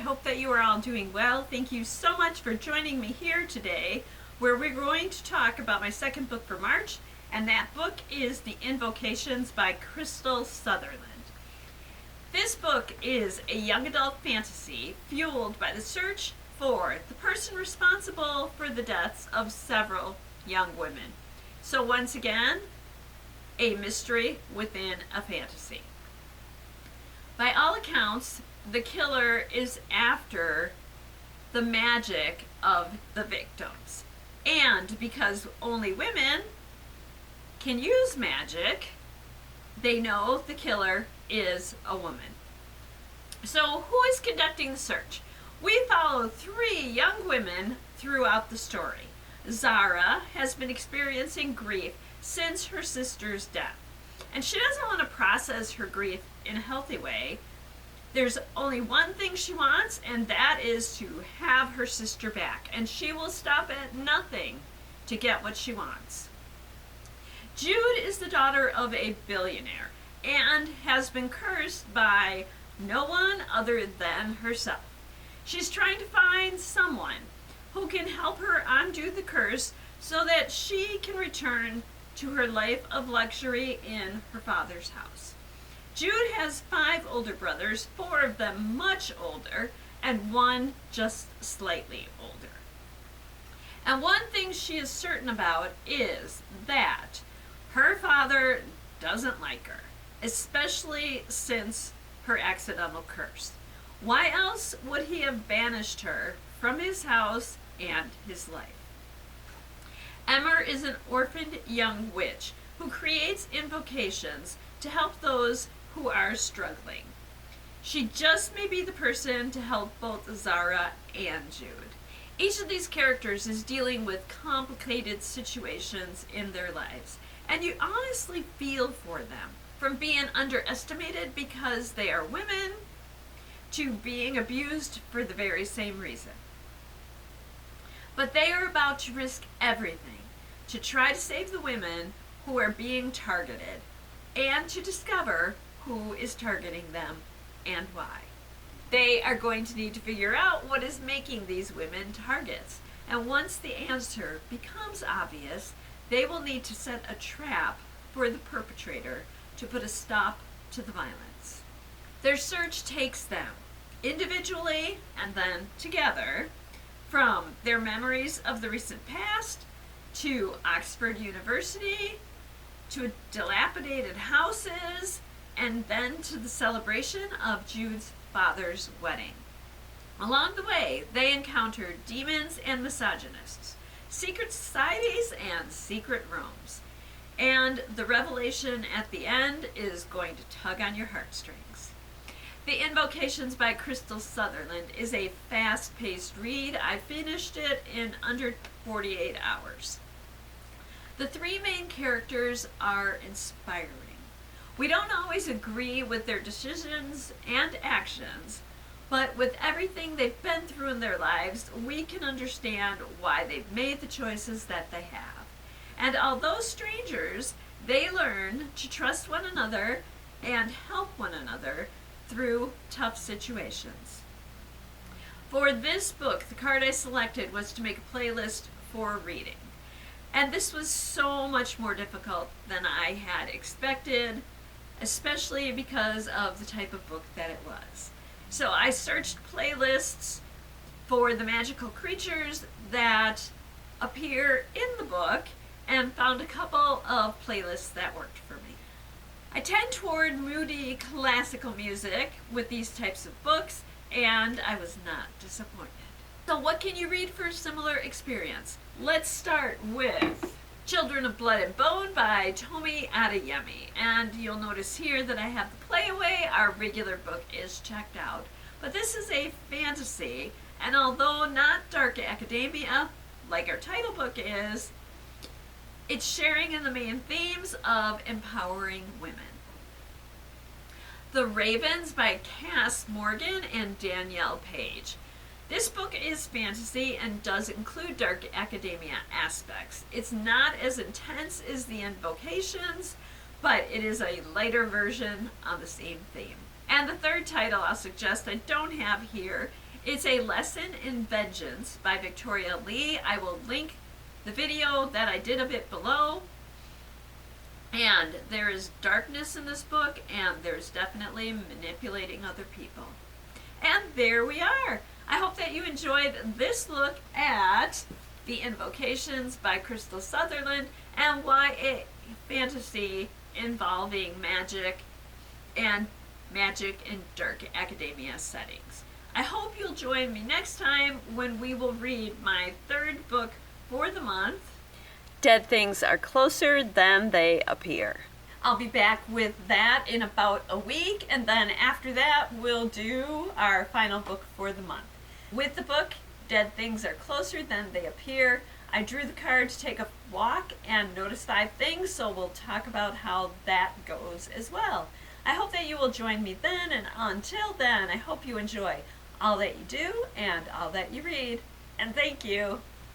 hope that you are all doing well. Thank you so much for joining me here today, where we're going to talk about my second book for March, and that book is The Invocations by Crystal Sutherland. This book is a young adult fantasy fueled by the search for the person responsible for the deaths of several young women. So once again, a mystery within a fantasy. By all accounts, the killer is after the magic of the victims. And because only women can use magic, they know the killer is a woman. So who is conducting the search? We follow 3 young women throughout the story. Zara has been experiencing grief since her sister's death, and she doesn't want to process her grief in a healthy way. There's only one thing she wants, and that is to have her sister back, and she will stop at nothing to get what she wants. Jude is the daughter of a billionaire and has been cursed by no one other than herself. She's trying to find someone who can help her undo the curse so that she can return to her life of luxury in her father's house. Jude has 5 older brothers, 4 of them much older, and 1 just slightly older. And one thing she is certain about is that her father doesn't like her, especially since her accidental curse. Why else would he have banished her from his house and his life? Emmer is an orphaned young witch who creates invocations to help those who are struggling. She just may be the person to help both Zara and Jude. Each of these characters is dealing with complicated situations in their lives, and you honestly feel for them, from being underestimated because they are women to being abused for the very same reason. But they are about to risk everything to try to save the women who are being targeted and to discover who is targeting them and why. They are going to need to figure out what is making these women targets. And once the answer becomes obvious, they will need to set a trap for the perpetrator to put a stop to the violence. Their search takes them individually and then together from their memories of the recent past to Oxford University to dilapidated houses and then to the celebration of Jude's father's wedding. Along the way, they encountered demons and misogynists, secret societies and secret rooms. And the revelation at the end is going to tug on your heartstrings. The Invocations by Crystal Sutherland is a fast-paced read. I finished it in under 48 hours. The 3 main characters are inspiring. We don't always agree with their decisions and actions, but with everything they've been through in their lives, we can understand why they've made the choices that they have. And although strangers, they learn to trust one another and help one another through tough situations. For this book, the card I selected was to make a playlist for reading. And this was so much more difficult than I had expected, especially because of the type of book that it was. So I searched playlists for the magical creatures that appear in the book and found a couple of playlists that worked for me. I tend toward moody classical music with these types of books, and I was not disappointed. So what can you read for a similar experience? Let's start with Children of Blood and Bone by Tomi Adeyemi. And you'll notice here that I have the playaway. Our regular book is checked out. But this is a fantasy, and although not dark academia, like our title book is, it's sharing in the main themes of empowering women. The Ravens by Kass and Danielle Paige. This book is fantasy and does include dark academia aspects. It's not as intense as the Invocations, but it is a lighter version of the same theme. And the third title I'll suggest I don't have here. It's A Lesson in Vengeance by Victoria Lee. I will link the video that I did of it below. And there is darkness in this book, and there's definitely manipulating other people. And there we are. I hope that you enjoyed this look at The Invocations by Crystal Sutherland and YA fantasy involving magic in dark academia settings. I hope you'll join me next time when we will read my third book for the month. Dead things are closer than they appear. I'll be back with that in about a week, and then after that we'll do our final book for the month. With the book, Dead Things Are Closer Than They Appear, I drew the card to take a walk and notice 5 things, so we'll talk about how that goes as well. I hope that you will join me then, and until then, I hope you enjoy all that you do and all that you read. And thank you.